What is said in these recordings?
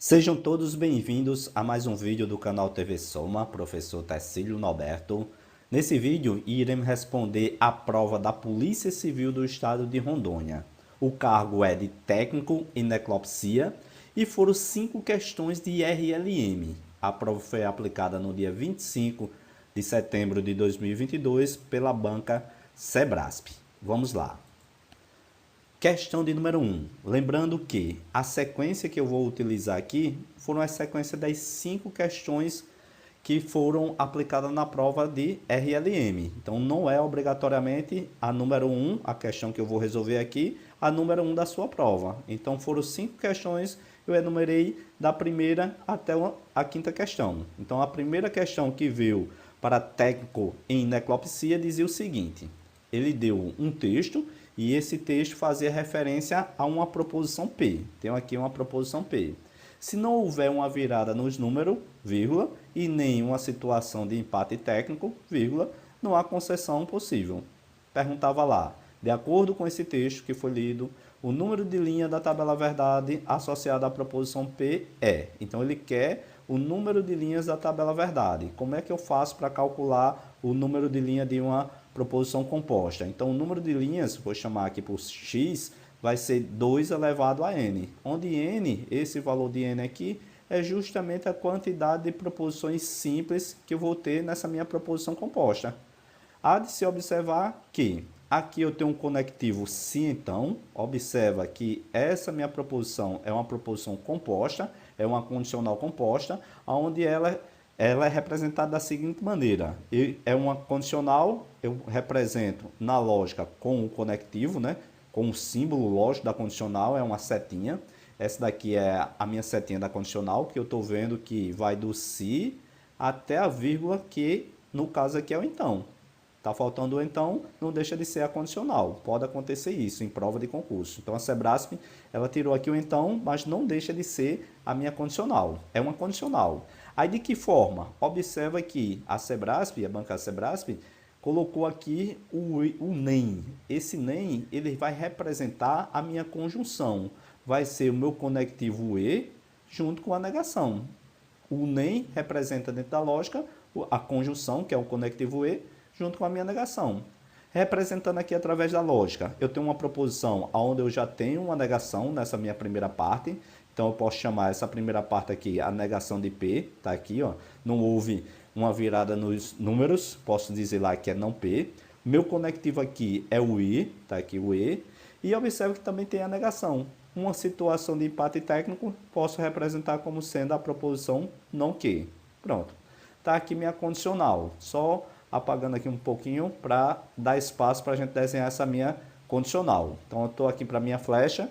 Sejam todos bem-vindos a mais um vídeo do canal TV Soma, professor Tecílio Norberto. Nesse vídeo, iremos responder a prova da Polícia Civil do Estado de Rondônia. O cargo é de técnico em necropsia e foram 5 questões de RLM. A prova foi aplicada no dia 25 de setembro de 2022 pela banca Sebrasp. Vamos lá. Questão de número 1. Lembrando que a sequência que eu vou utilizar aqui foram a sequência das 5 questões que foram aplicadas na prova de RLM. Então, não é obrigatoriamente a número 1, a questão que eu vou resolver aqui, a número 1 da sua prova. Então, foram 5 questões, eu enumerei da primeira até a quinta questão. Então, a primeira questão que veio para técnico em necropsia dizia o seguinte: ele deu um texto e esse texto fazia referência a uma proposição P. Tenho aqui uma proposição P. Se não houver uma virada nos números, vírgula, e nenhuma situação de empate técnico, vírgula, não há concessão possível. Perguntava lá, de acordo com esse texto que foi lido, o número de linha da tabela verdade associada à proposição P é. Então, ele quer o número de linhas da tabela verdade. Como é que eu faço para calcular o número de linha de uma proposição composta? Então, o número de linhas, vou chamar aqui por x, vai ser 2 elevado a n, onde n, esse valor de n aqui, é justamente a quantidade de proposições simples que eu vou ter nessa minha proposição composta. Há de se observar que aqui eu tenho um conectivo se então, observa que essa minha proposição é uma proposição composta, é uma condicional composta, onde ela é representada da seguinte maneira: é uma condicional, eu represento na lógica com o conectivo, né? Com o símbolo lógico da condicional, é uma setinha. Essa daqui é a minha setinha da condicional, que eu estou vendo que vai do se até a vírgula, que no caso aqui é o então. Está faltando o então, não deixa de ser a condicional. Pode acontecer isso em prova de concurso. Então, a Sebrasp, ela tirou aqui o então, mas não deixa de ser a minha condicional. É uma condicional. Aí, de que forma? Observa que a Sebrasp, a banca Sebrasp, colocou aqui o NEM. Esse NEM, ele vai representar a minha conjunção. Vai ser o meu conectivo E junto com a negação. O NEM representa dentro da lógica a conjunção, que é o conectivo E, junto com a minha negação. Representando aqui através da lógica, eu tenho uma proposição onde eu já tenho uma negação nessa minha primeira parte. Então, eu posso chamar essa primeira parte aqui a negação de P, tá aqui, ó. Não houve uma virada nos números, posso dizer lá que é não P. Meu conectivo aqui é o I, tá aqui o E. E observe que também tem a negação. Uma situação de empate técnico, posso representar como sendo a proposição não que. Pronto. Tá aqui minha condicional. Só apagando aqui um pouquinho para dar espaço para a gente desenhar essa minha condicional. Então, eu estou aqui para a minha flecha.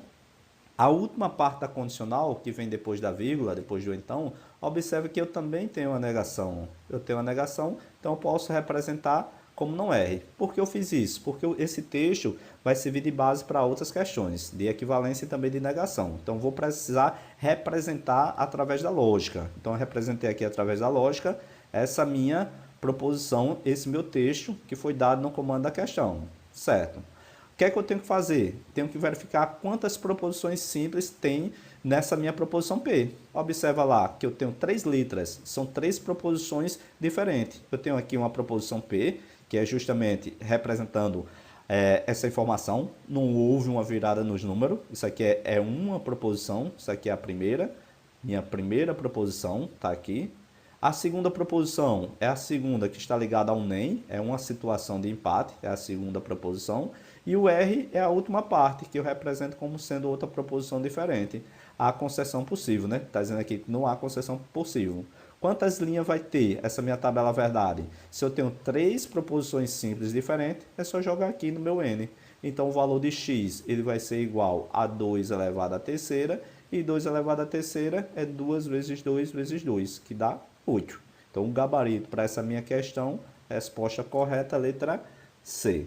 A última parte da condicional, que vem depois da vírgula, depois do então, observe que eu também tenho uma negação. Eu tenho uma negação, então eu posso representar como não R. Por que eu fiz isso? Porque esse texto vai servir de base para outras questões, de equivalência e também de negação. Então, vou precisar representar através da lógica. Então, eu representei aqui através da lógica essa minha proposição, esse meu texto que foi dado no comando da questão, certo? O que é que eu tenho que fazer? Tenho que verificar quantas proposições simples tem nessa minha proposição P. Observa lá que eu tenho 3 letras, são 3 proposições diferentes. Eu tenho aqui uma proposição P, que é justamente representando essa informação. Não houve uma virada nos números, isso aqui é uma proposição, isso aqui é a primeira, minha primeira proposição, está aqui. A segunda proposição é a segunda que está ligada ao NEM, é uma situação de empate, é a segunda proposição. E o R é a última parte, que eu represento como sendo outra proposição diferente. Há concessão possível, né? Está dizendo aqui que não há concessão possível. Quantas linhas vai ter essa minha tabela verdade? Se eu tenho 3 proposições simples diferentes, é só jogar aqui no meu N. Então, o valor de x ele vai ser igual a 2 elevado à terceira, e 2 elevado à terceira é 2 vezes 2 vezes 2, que dá 8. Então, o gabarito para essa minha questão, resposta correta, letra C.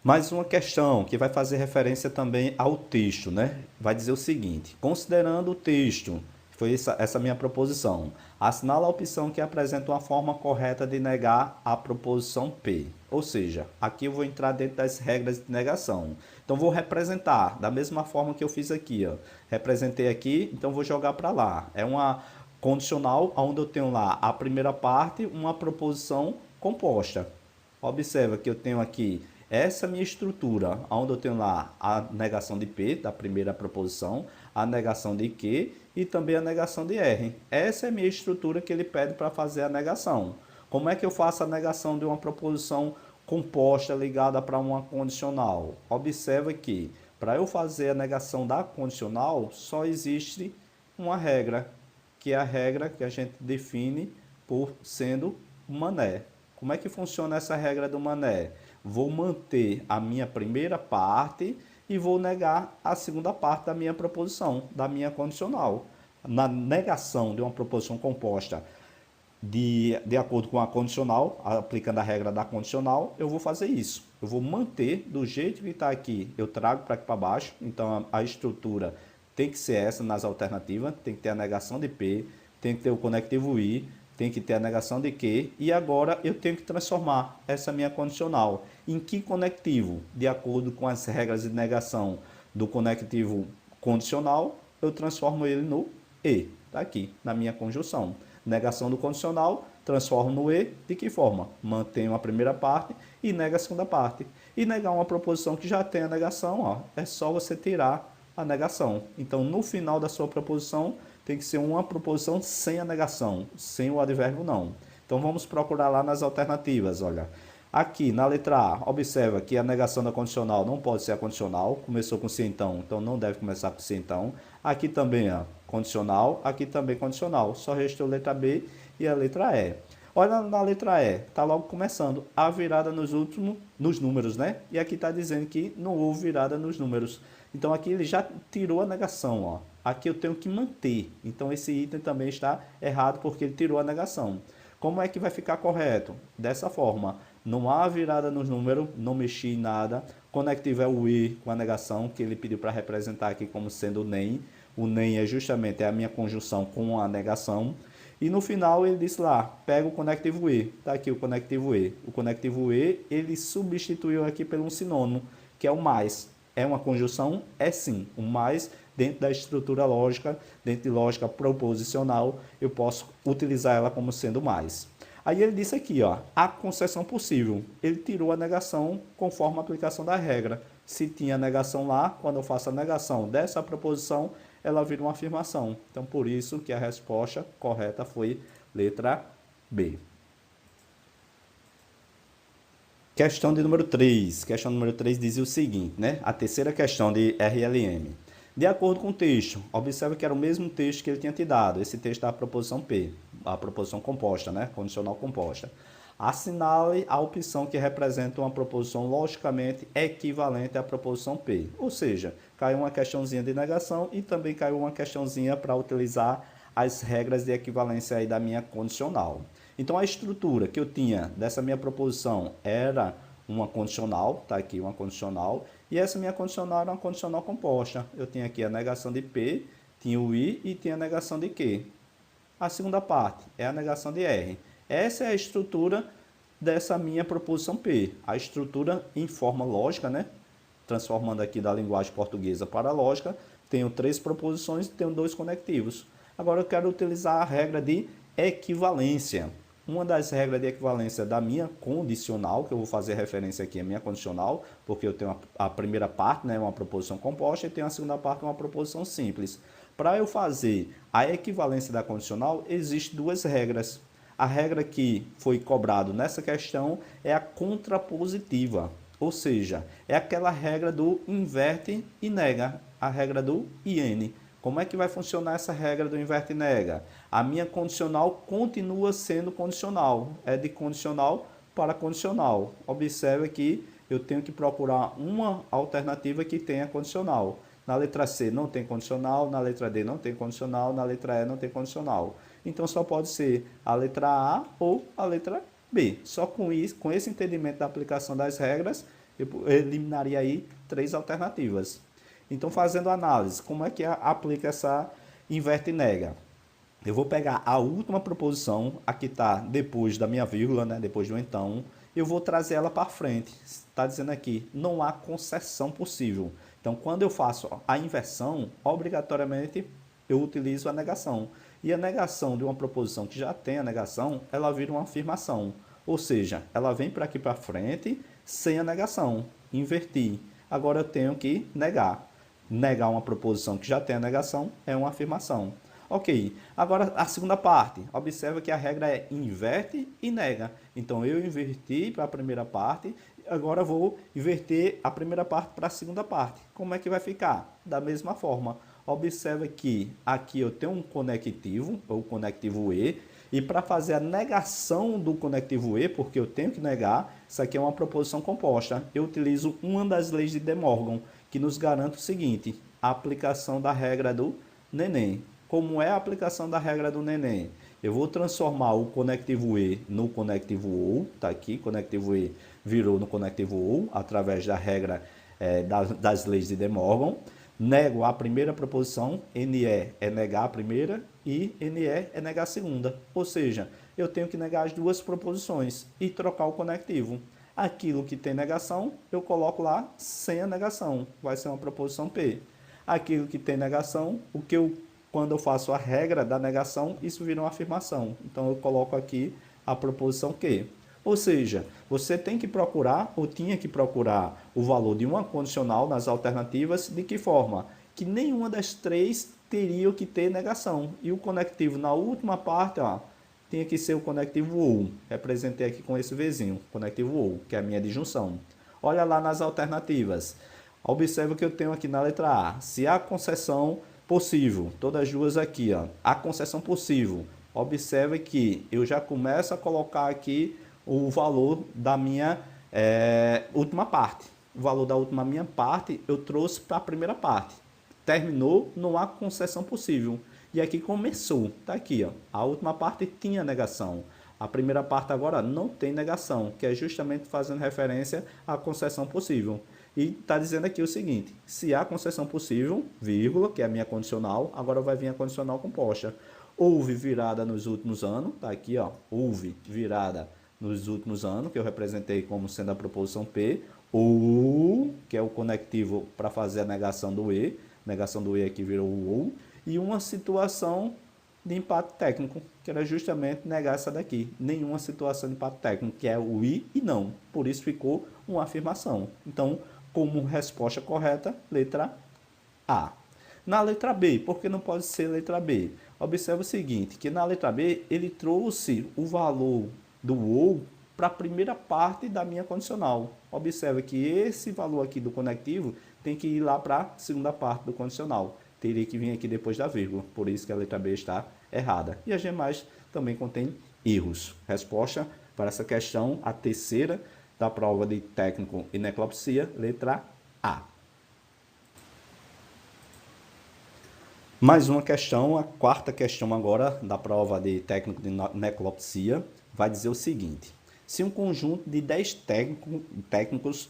Mais uma questão que vai fazer referência também ao texto, né? Vai dizer o seguinte: considerando o texto, foi essa minha proposição, assinala a opção que apresenta uma forma correta de negar a proposição P. Ou seja, aqui eu vou entrar dentro das regras de negação. Então vou representar da mesma forma que eu fiz aqui, ó. Representei aqui, então vou jogar para lá. É uma condicional onde eu tenho lá a primeira parte, uma proposição composta. Observa que eu tenho aqui essa minha estrutura, onde eu tenho lá a negação de P, da primeira proposição, a negação de Q e também a negação de R. Essa é a minha estrutura que ele pede para fazer a negação. Como é que eu faço a negação de uma proposição composta ligada para uma condicional? Observa que para eu fazer a negação da condicional, só existe uma regra, que é a regra que a gente define por sendo mané. Como é que funciona essa regra do mané? Vou manter a minha primeira parte e vou negar a segunda parte da minha proposição, da minha condicional. Na negação de uma proposição composta de acordo com a condicional, aplicando a regra da condicional, eu vou fazer isso. Eu vou manter do jeito que está aqui, eu trago para aqui para baixo. Então a estrutura tem que ser essa nas alternativas, tem que ter a negação de P, tem que ter o conectivo I, tem que ter a negação de Q, e agora eu tenho que transformar essa minha condicional em que conectivo? De acordo com as regras de negação do conectivo condicional, eu transformo ele no E, está aqui, na minha conjunção. Negação do condicional, transformo no E, de que forma? Mantenho a primeira parte e nega a segunda parte. E negar uma proposição que já tem a negação, ó, é só você tirar a negação. Então, no final da sua proposição, tem que ser uma proposição sem a negação, sem o advérbio não. Então, vamos procurar lá nas alternativas, olha. Aqui, na letra A, observa que a negação da condicional não pode ser a condicional. Começou com se então não deve começar com se então. Aqui também, ó, condicional, aqui também condicional. Só restou a letra B e a letra E. Olha na letra E, está logo começando a virada nos números, né? E aqui está dizendo que não houve virada nos números. Então aqui ele já tirou a negação, ó. Aqui eu tenho que manter. Então esse item também está errado porque ele tirou a negação. Como é que vai ficar correto? Dessa forma, não há virada nos números, não mexi em nada. Conectivo é o I com a negação, que ele pediu para representar aqui como sendo o NEM. O NEM é justamente a minha conjunção com a negação. E no final ele disse lá, pega o conectivo E. Está aqui o conectivo E. O conectivo E, ele substituiu aqui por um sinônimo, que é o mais. É uma conjunção? É sim. O mais, dentro da estrutura lógica, dentro de lógica proposicional, eu posso utilizar ela como sendo mais. Aí ele disse aqui, ó, a concessão possível. Ele tirou a negação conforme a aplicação da regra. Se tinha negação lá, quando eu faço a negação dessa proposição, ela vira uma afirmação. Então, por isso que a resposta correta foi letra B. Questão de número 3. Questão número 3 dizia o seguinte, né? A terceira questão de RLM. De acordo com o texto, observe que era o mesmo texto que ele tinha te dado. Esse texto da proposição P, a proposição composta, né? Condicional composta. Assinale a opção que representa uma proposição logicamente equivalente à proposição P. Ou seja, caiu uma questãozinha de negação e também caiu uma questãozinha para utilizar as regras de equivalência aí da minha condicional. Então, a estrutura que eu tinha dessa minha proposição era uma condicional, tá aqui uma condicional, e essa minha condicional era uma condicional composta. Eu tinha aqui a negação de P, tinha o I e tinha a negação de Q. A segunda parte é a negação de R. Essa é a estrutura dessa minha proposição P. A estrutura em forma lógica, né? Transformando aqui da linguagem portuguesa para a lógica, tenho 3 proposições e tenho 2 conectivos. Agora eu quero utilizar a regra de equivalência. Uma das regras de equivalência da minha condicional, que eu vou fazer referência aqui, é minha condicional, porque eu tenho a primeira parte, né, uma proposição composta, e tenho a segunda parte, uma proposição simples. Para eu fazer a equivalência da condicional, existem 2 regras. A regra que foi cobrado nessa questão é a contrapositiva, ou seja, é aquela regra do inverte e nega, a regra do IN. Como é que vai funcionar essa regra do inverte e nega? A minha condicional continua sendo condicional, é de condicional para condicional. Observe que eu tenho que procurar uma alternativa que tenha condicional. Na letra C não tem condicional, na letra D não tem condicional, na letra E não tem condicional. Então só pode ser a letra A ou a letra B. Só com isso, com esse entendimento da aplicação das regras, eu eliminaria aí 3 alternativas. Então, fazendo análise, como é que aplica essa inverte e nega? Eu vou pegar a última proposição, a que está depois da minha vírgula, né, depois do então, eu vou trazer ela para frente. Está dizendo aqui, não há concessão possível. Então, quando eu faço a inversão, obrigatoriamente eu utilizo a negação. E a negação de uma proposição que já tem a negação, ela vira uma afirmação. Ou seja, ela vem para aqui para frente sem a negação. Inverti. Agora eu tenho que negar. Negar uma proposição que já tem a negação é uma afirmação. Ok, agora a segunda parte. Observa que a regra é inverte e nega. Então eu inverti para a primeira parte, agora vou inverter a primeira parte para a segunda parte. Como é que vai ficar? Da mesma forma. Observa que aqui eu tenho um conectivo, ou conectivo e para fazer a negação do conectivo e, porque eu tenho que negar, isso aqui é uma proposição composta. Eu utilizo uma das leis de De Morgan, que nos garante o seguinte, a aplicação da regra do neném. Como é a aplicação da regra do neném? Eu vou transformar o conectivo e no conectivo ou, tá aqui, conectivo e virou no conectivo ou, através da regra das leis de De Morgan. Nego a primeira proposição, NE é negar a primeira e NE é negar a segunda. Ou seja, eu tenho que negar as duas proposições e trocar o conectivo. Aquilo que tem negação, eu coloco lá sem a negação, vai ser uma proposição P. Aquilo que tem negação, quando eu faço a regra da negação, isso vira uma afirmação. Então eu coloco aqui a proposição Q. Ou seja, você tem que procurar, ou tinha que procurar, o valor de uma condicional nas alternativas, de que forma? Que nenhuma das três teria que ter negação. E o conectivo na última parte, ó, tinha que ser o conectivo OU. Representei aqui com esse Vzinho, conectivo OU, que é a minha disjunção. Olha lá nas alternativas. Observa que eu tenho aqui na letra A. Se há concessão possível, todas as duas aqui, ó, a concessão possível. Observe que eu já começo a colocar aqui o valor da minha última parte. O valor da última minha parte eu trouxe para a primeira parte. Terminou, não há concessão possível. E aqui começou, tá aqui, ó. A última parte tinha negação. A primeira parte agora não tem negação, que é justamente fazendo referência à concessão possível. E está dizendo aqui o seguinte, se há concessão possível, vírgula, que é a minha condicional, agora vai vir a condicional composta. Houve virada nos últimos anos, tá aqui, ó, houve virada nos últimos anos, que eu representei como sendo a proposição P, ou, que é o conectivo para fazer a negação do E aqui virou o ou, e uma situação de empate técnico, que era justamente negar essa daqui. Nenhuma situação de empate técnico, que é o I e não. Por isso ficou uma afirmação. Então, como resposta correta, letra A. Na letra B, por que não pode ser letra B? Observe o seguinte, que na letra B, ele trouxe o valor do ou para a primeira parte da minha condicional. Observe que esse valor aqui do conectivo tem que ir lá para a segunda parte do condicional. Teria que vir aqui depois da vírgula, por isso que a letra B está errada. E as demais também contêm erros. Resposta para essa questão, a terceira da prova de técnico em necropsia, letra A. Mais uma questão, a quarta questão agora da prova de técnico de necropsia, vai dizer o seguinte. Se um conjunto de 10 técnicos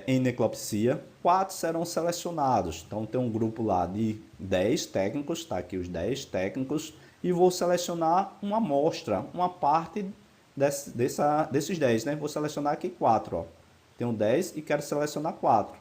em necropsia, 4 serão selecionados. Então tem um grupo lá de 10 técnicos, está aqui os 10 técnicos, e vou selecionar uma amostra, uma parte desses 10, né? Vou selecionar aqui 4, ó. Tenho 10 e quero selecionar 4.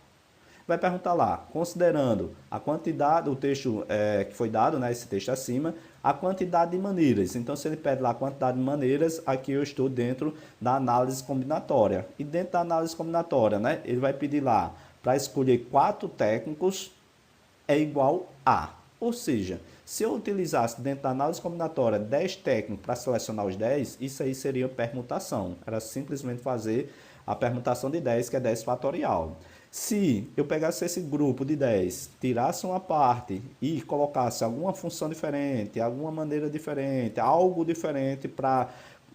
Vai perguntar lá, considerando a quantidade, o texto que foi dado, né, esse texto acima, a quantidade de maneiras. Então, se ele pede lá a quantidade de maneiras, aqui eu estou dentro da análise combinatória. E dentro da análise combinatória, né, ele vai pedir lá para escolher 4 técnicos é igual a. Ou seja, se eu utilizasse dentro da análise combinatória 10 técnicos para selecionar os 10, isso aí seria permutação. Era simplesmente fazer a permutação de 10, que é 10 fatorial. Se eu pegasse esse grupo de 10, tirasse uma parte e colocasse alguma função diferente, alguma maneira diferente, algo diferente para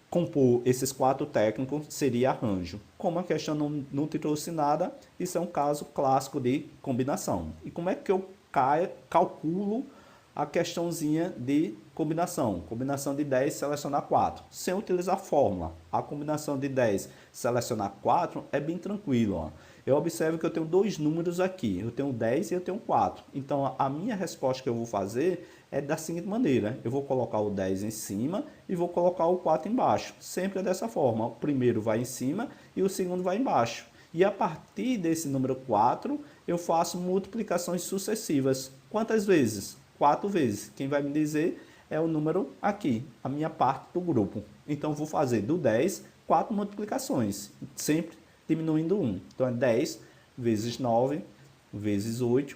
compor esses 4 técnicos, seria arranjo. Como a questão não te trouxe nada, isso é um caso clássico de combinação. E como é que eu calculo a questãozinha de combinação? Combinação de 10, selecionar 4. Sem utilizar fórmula. A combinação de 10, selecionar 4 é bem tranquilo, ó. Eu observo que eu tenho dois números aqui, eu tenho 10 e eu tenho 4. Então, a minha resposta que eu vou fazer é da seguinte maneira: eu vou colocar o 10 em cima e vou colocar o 4 embaixo. Sempre é dessa forma: o primeiro vai em cima e o segundo vai embaixo. E a partir desse número 4, eu faço multiplicações sucessivas. Quantas vezes? 4 vezes. Quem vai me dizer é o número aqui, a minha parte do grupo. Então, eu vou fazer do 10, 4 multiplicações, sempre diminuindo 1. Então, é 10 vezes 9, vezes 8,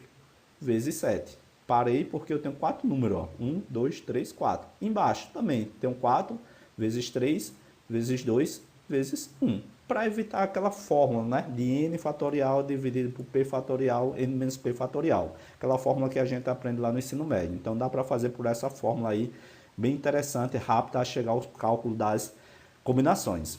vezes 7. Parei porque eu tenho 4 números. Ó. 1, 2, 3, 4. Embaixo também tenho 4 vezes 3, vezes 2, vezes 1. Para evitar aquela fórmula, né, de n fatorial dividido por p fatorial, n menos p fatorial. Aquela fórmula que a gente aprende lá no ensino médio. Então, dá para fazer por essa fórmula aí, bem interessante, rápida, a chegar ao cálculo das combinações.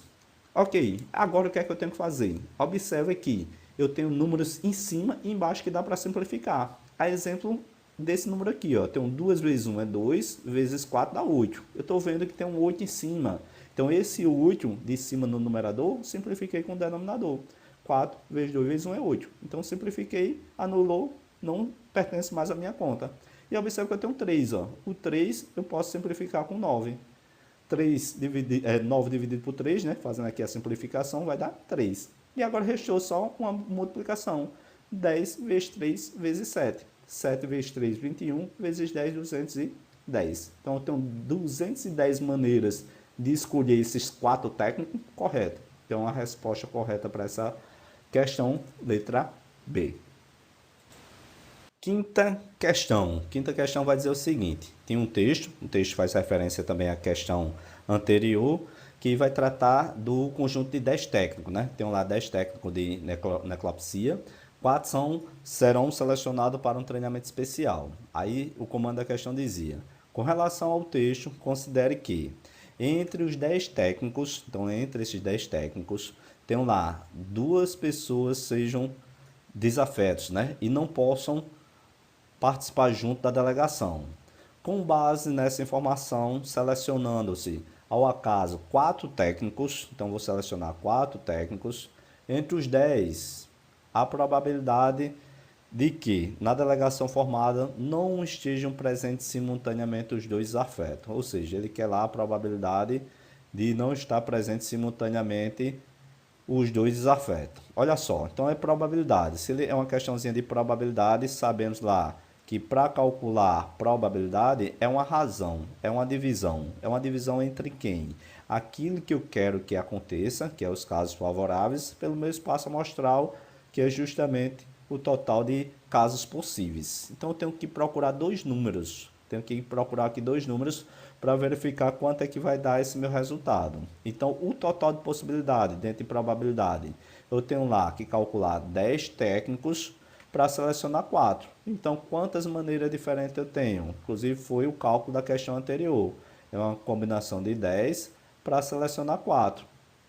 Ok, agora o que é que eu tenho que fazer? Observe que eu tenho números em cima e embaixo que dá para simplificar. A exemplo desse número aqui, ó, tem 2 vezes 1 é 2, vezes 4 dá 8. Eu estou vendo que tem um 8 em cima. Então, esse 8 de cima no numerador, simplifiquei com o denominador. 4 vezes 2 vezes 1 é 8. Então, simplifiquei, anulou, não pertence mais à minha conta. E observe que eu tenho 3. Ó. O 3 eu posso simplificar com 9. 9 dividido por 3, né? Fazendo aqui a simplificação, vai dar 3. E agora restou só uma multiplicação. 10 vezes 3 vezes 7. 7 vezes 3, 21, vezes 10, 210. Então, eu tenho 210 maneiras de escolher esses 4 técnicos corretos. Então, a resposta correta para essa questão, letra B. Quinta questão. Quinta questão vai dizer o seguinte: tem um texto faz referência também à questão anterior, que vai tratar do conjunto de 10 técnicos, né? Tem lá 10 técnicos de necropsia, 4 serão selecionados para um treinamento especial. Aí o comando da questão dizia: com relação ao texto, considere que entre os 10 técnicos, então entre esses 10 técnicos, tem lá 2 pessoas sejam desafetos, né? E não possam participar junto da delegação. Com base nessa informação, selecionando-se ao acaso 4 técnicos, então vou selecionar 4 técnicos, entre os 10, a probabilidade de que na delegação formada não estejam presentes simultaneamente os 2 desafetos, ou seja, ele quer lá a probabilidade de não estar presente simultaneamente os 2 desafetos. Olha só, então é probabilidade. Se ele é uma questãozinha de probabilidade, sabemos lá que para calcular probabilidade é uma razão, é uma divisão entre quem? Aquilo que eu quero que aconteça, que é os casos favoráveis, pelo meu espaço amostral, que é justamente o total de casos possíveis. Então eu tenho que procurar 2 números, para verificar quanto é que vai dar esse meu resultado. Então, o total de possibilidade dentro de probabilidade, eu tenho lá que calcular 10 técnicos para selecionar 4. Então, quantas maneiras diferentes eu tenho? Inclusive, foi o cálculo da questão anterior. É uma combinação de 10 para selecionar 4.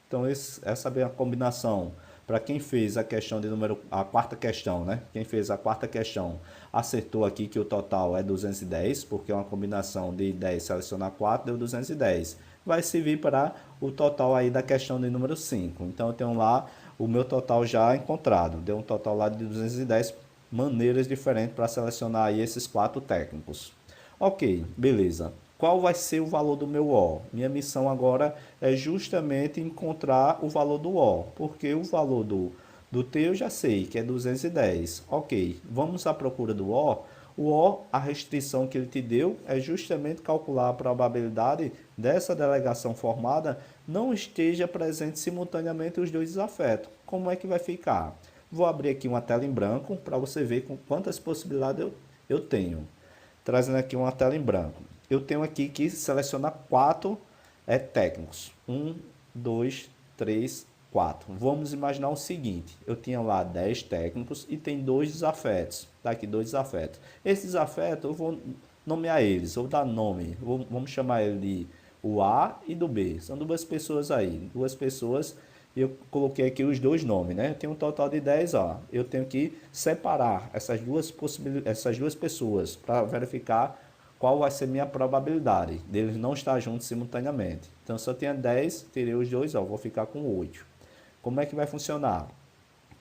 Então, essa é a combinação. Para quem fez a questão de a quarta questão, né? Quem fez a quarta questão acertou aqui que o total é 210, porque é uma combinação de 10 selecionar 4 deu 210. Vai servir para o total aí da questão de número 5. Então, eu tenho lá o meu total já encontrado. Deu um total lá de 210 maneiras diferentes para selecionar aí esses 4 técnicos. Ok, beleza. Qual vai ser o valor do meu O? Minha missão agora é justamente encontrar o valor do O, porque o valor do T eu já sei, que é 210. Ok, vamos à procura do O. O O, a restrição que ele te deu é justamente calcular a probabilidade dessa delegação formada não esteja presente simultaneamente os 2 desafetos. Como é que vai ficar? Vou abrir aqui uma tela em branco para você ver com quantas possibilidades eu tenho. Trazendo aqui uma tela em branco. Eu tenho aqui que selecionar 4 técnicos. 1, 2, 3, 4. Vamos imaginar o seguinte. Eu tinha lá 10 técnicos e tem 2 desafetos. Tá aqui 2 desafetos. Esses desafetos eu vou nomear eles. Vou dar nome. Vamos chamar ele de o A e do B. São 2 pessoas aí. 2 pessoas. E eu coloquei aqui os 2 nomes, né? Eu tenho um total de 10, ó. Eu tenho que separar essas duas pessoas para verificar qual vai ser minha probabilidade deles não estar juntos simultaneamente. Então, se eu tinha 10, terei os 2, ó, vou ficar com 8. Como é que vai funcionar?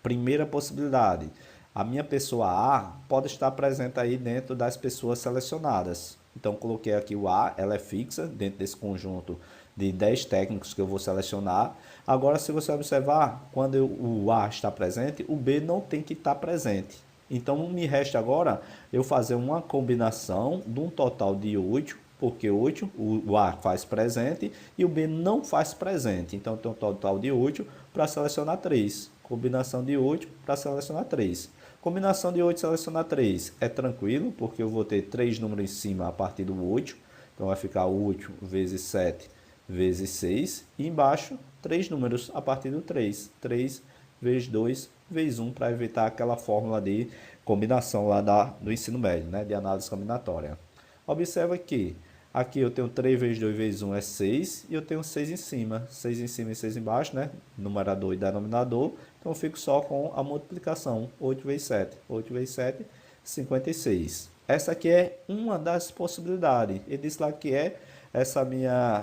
Primeira possibilidade, a minha pessoa A pode estar presente aí dentro das pessoas selecionadas. Então, coloquei aqui o A, ela é fixa dentro desse conjunto de 10 técnicos que eu vou selecionar. Agora, se você observar, quando o A está presente, o B não tem que estar presente. Então, me resta agora eu fazer uma combinação de um total de 8, porque 8 o A faz presente e o B não faz presente. Então, tem um total de 8 para selecionar 3. Combinação de 8 para selecionar 3. Combinação de 8 selecionar 3 é tranquilo, porque eu vou ter 3 números em cima a partir do 8. Então, vai ficar 8 vezes 7 vezes 6. E embaixo, 3 números a partir do 3. 3 vezes 2 vezes 1, para evitar aquela fórmula de combinação lá do ensino médio, né, de análise combinatória. Observa que aqui eu tenho 3 vezes 2 vezes 1 é 6, e eu tenho 6 em cima. 6 em cima e 6 embaixo, né? Numerador e denominador. Então eu fico só com a multiplicação. 8 vezes 7. 8 vezes 7, 56. Essa aqui é uma das possibilidades. Ele disse lá que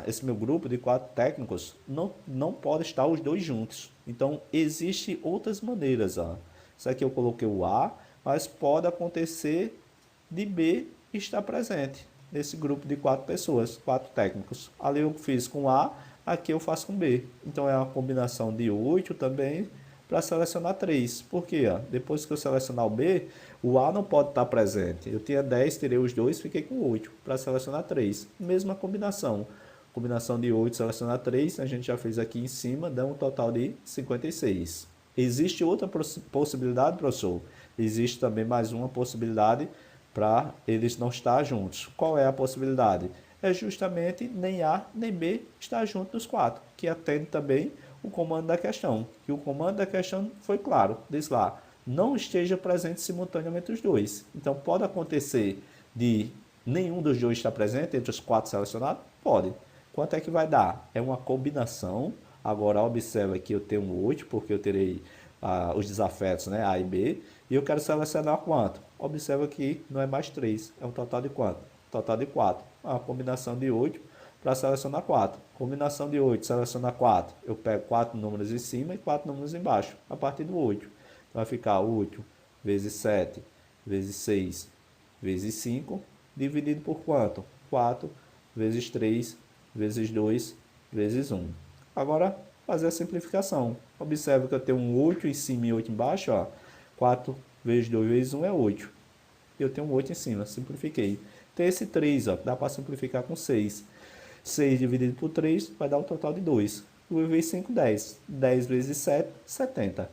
esse meu grupo de 4 técnicos não pode estar os dois juntos. Então, existem outras maneiras. Ó. Isso aqui eu coloquei o A, mas pode acontecer de B estar presente nesse grupo de 4 pessoas, 4 técnicos. Ali eu fiz com A, aqui eu faço com B. Então, é uma combinação de 8 também para selecionar 3. Por quê? Depois que eu selecionar o B, o A não pode estar presente. Eu tinha 10, tirei os 2, fiquei com 8 para selecionar 3. Mesma combinação. Combinação de 8, selecionar 3, a gente já fez aqui em cima, dá um total de 56. Existe outra possibilidade, professor? Existe também mais uma possibilidade para eles não estar juntos. Qual é a possibilidade? É justamente nem A nem B estar junto dos 4, que atende também o comando da questão. Que o comando da questão foi claro, diz lá, não esteja presente simultaneamente os dois. Então, pode acontecer de nenhum dos dois estar presente entre os 4 selecionados? Pode. Quanto é que vai dar? É uma combinação. Agora, observa que eu tenho um 8, porque eu terei os desafetos, né, A e B. E eu quero selecionar quanto? Observa que não é mais 3. É um total de quanto? Total de 4. Uma combinação de 8 para selecionar 4. Combinação de 8, selecionar 4. Eu pego 4 números em cima e 4 números embaixo, a partir do 8. Então, vai ficar 8 vezes 7 vezes 6 vezes 5, dividido por quanto? 4 vezes 3 vezes 2 vezes 1. Agora, fazer a simplificação. Observe que eu tenho um 8 em cima e 8 embaixo. Ó. 4 vezes 2 vezes 1 é 8. Eu tenho um 8 em cima, simplifiquei. Tem esse 3, ó, que dá para simplificar com 6. 6 dividido por 3 vai dar um total de 2. 2 vezes 5, 10. 10 vezes 7, 70.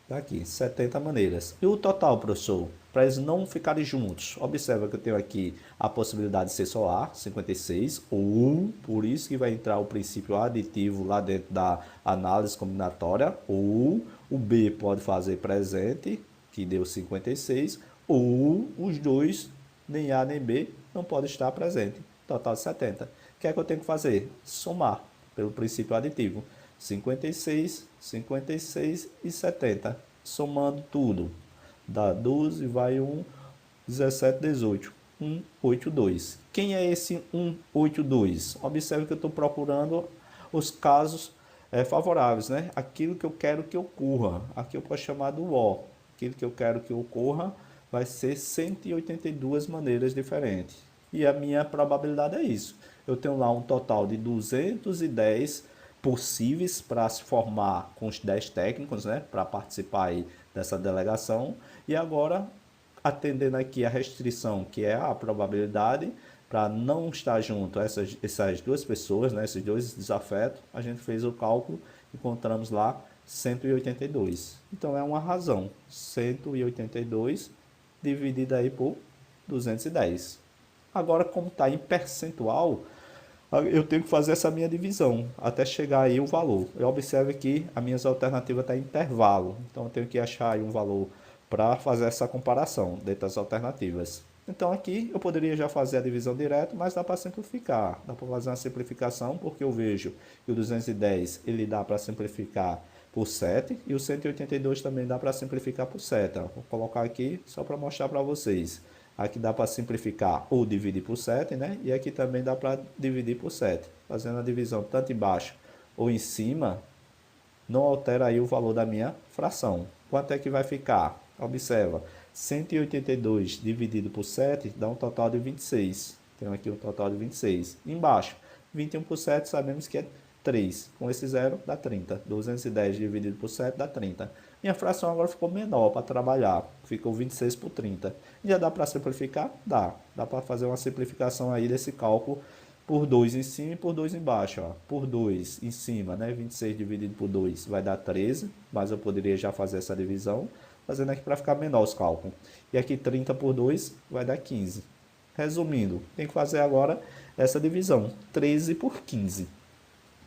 Tá aqui, 70 maneiras. E o total, professor? Para eles não ficarem juntos. Observa que eu tenho aqui a possibilidade de ser só A, 56, ou, por isso que vai entrar o princípio aditivo lá dentro da análise combinatória, ou o B pode fazer presente, que deu 56, ou os dois, nem A nem B, não podem estar presente. Total de 70. O que é que eu tenho que fazer? Somar, pelo princípio aditivo. 56, 56 e 70. Somando tudo, dá 12, vai 1, 17, 18. 182. Quem é esse 182? Observe que eu estou procurando os casos favoráveis, né? Aquilo que eu quero que ocorra. Aqui eu posso chamar do O. Aquilo que eu quero que ocorra vai ser 182 maneiras diferentes. E a minha probabilidade é isso. Eu tenho lá um total de 210 possíveis para se formar com os 10 técnicos, né, para participar aí dessa delegação. E agora, atendendo aqui a restrição, que é a probabilidade, para não estar junto essas duas pessoas, né, esses dois desafetos, a gente fez o cálculo e encontramos lá 182. Então, é uma razão. 182 dividido aí por 210. Agora, como está em percentual, eu tenho que fazer essa minha divisão até chegar aí o valor. Eu observo que as minhas alternativas estão em intervalo, então eu tenho que achar aí um valor para fazer essa comparação dentro das alternativas. Então aqui eu poderia já fazer a divisão direto, mas dá para simplificar. Dá para fazer uma simplificação, porque eu vejo que o 210 ele dá para simplificar por 7 e o 182 também dá para simplificar por 7. Vou colocar aqui só para mostrar para vocês. Aqui dá para simplificar ou dividir por 7, né? E aqui também dá para dividir por 7. Fazendo a divisão tanto embaixo ou em cima, não altera aí o valor da minha fração. Quanto é que vai ficar? Observa, 182 dividido por 7 dá um total de 26. Tenho aqui um total de 26. Embaixo, 21 por 7 sabemos que é 3. Com esse zero dá 30. 210 dividido por 7 dá 30. Minha fração agora ficou menor para trabalhar. Ficou 26 por 30. Já dá para simplificar? Dá. Dá para fazer uma simplificação aí desse cálculo por 2 em cima e por 2 embaixo. Ó. Por 2 em cima, né? 26 dividido por 2 vai dar 13. Mas eu poderia já fazer essa divisão, fazendo aqui para ficar menor os cálculos. E aqui 30 por 2 vai dar 15. Resumindo, tem que fazer agora essa divisão. 13 por 15.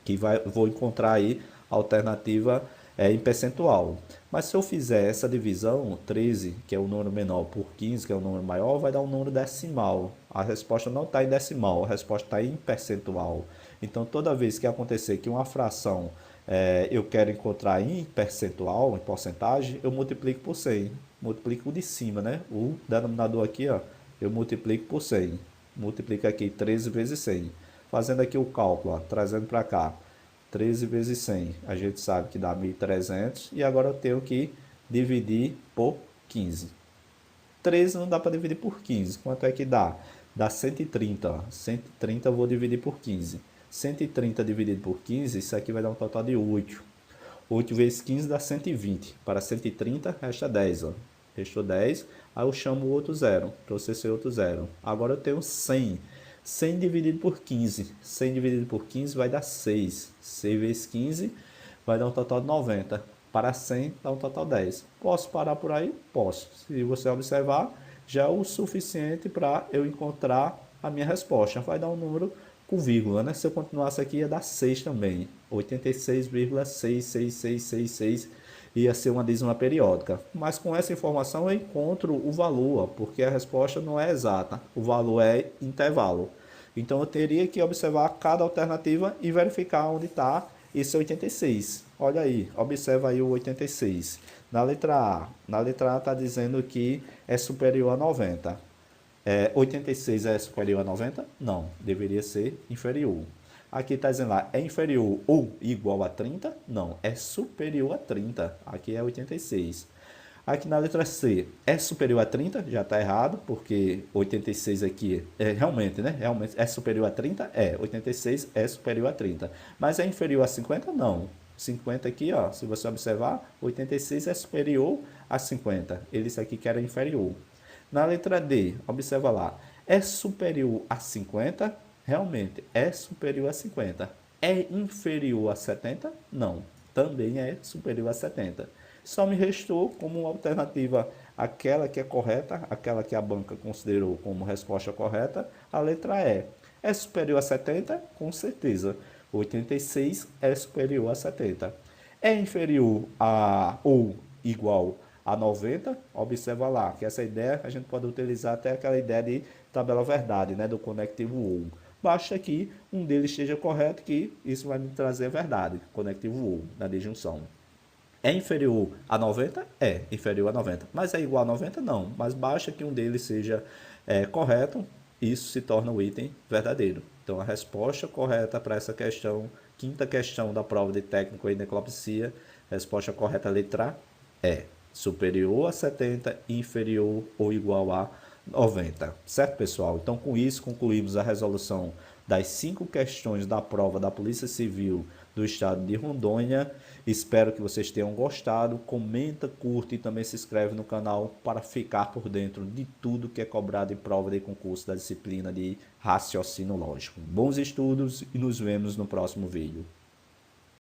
Que vou encontrar aí a alternativa em percentual. Mas se eu fizer essa divisão, 13, que é o número menor, por 15, que é o número maior, vai dar um número decimal. A resposta não está em decimal, a resposta está em percentual. Então, toda vez que acontecer que uma fração eu quero encontrar em percentual, em porcentagem, eu multiplico por 100. Multiplico de cima, né? O denominador aqui, ó, eu multiplico por 100. Multiplico aqui 13 vezes 100. Fazendo aqui o cálculo, ó, trazendo para cá. 13 vezes 100, a gente sabe que dá 1.300 e agora eu tenho que dividir por 15. 13 não dá para dividir por 15, quanto é que dá? Dá 130, ó. 130 eu vou dividir por 15. 130 dividido por 15, isso aqui vai dar um total de 8. 8 vezes 15 dá 120, para 130 resta 10, ó. Restou 10, aí eu chamo o outro zero, trouxe esse outro zero. Agora eu tenho 100. 100 dividido por 15. 100 dividido por 15 vai dar 6. 6 vezes 15 vai dar um total de 90. Para 100 dá um total de 10. Posso parar por aí? Posso. Se você observar, já é o suficiente para eu encontrar a minha resposta. Vai dar um número com vírgula, né? Se eu continuasse aqui ia dar 6 também. 86,66666 ia ser uma dízima periódica. Mas com essa informação eu encontro o valor, porque a resposta não é exata. O valor é intervalo. Então eu teria que observar cada alternativa e verificar onde está esse 86. Olha aí, observa aí o 86. Na letra A está dizendo que é superior a 90. 86 é superior a 90? Não, deveria ser inferior. Aqui está dizendo lá, é inferior ou igual a 30? Não, é superior a 30. Aqui é 86. Aqui na letra C, é superior a 30? Já está errado, porque 86 aqui realmente, né? Realmente é superior a 30? 86 é superior a 30. Mas é inferior a 50? Não. 50 aqui, ó, se você observar, 86 é superior a 50. Eles aqui que era inferior. Na letra D, observa lá, é superior a 50? Realmente, é superior a 50. É inferior a 70? Não, também é superior a 70. Só me restou como alternativa aquela que é correta, aquela que a banca considerou como resposta correta, a letra E. É superior a 70? Com certeza. 86 é superior a 70. É inferior a ou igual a 90? Observa lá, que essa ideia a gente pode utilizar até aquela ideia de tabela verdade, né, do conectivo ou. Basta que um deles esteja correto, que isso vai me trazer a verdade, conectivo ou, na disjunção. É inferior a 90? É inferior a 90. Mas é igual a 90? Não. Mas basta que um deles seja correto, isso se torna o item verdadeiro. Então, a resposta correta para essa questão, quinta questão da prova de técnico em necropsia, resposta correta, letra E. Superior a 70, inferior ou igual a 90. Certo, pessoal? Então, com isso, concluímos a resolução das 5 questões da prova da Polícia Civil do Estado de Rondônia. Espero que vocês tenham gostado. Comenta, curte e também se inscreve no canal para ficar por dentro de tudo que é cobrado em prova de concurso da disciplina de raciocínio lógico. Bons estudos e nos vemos no próximo vídeo.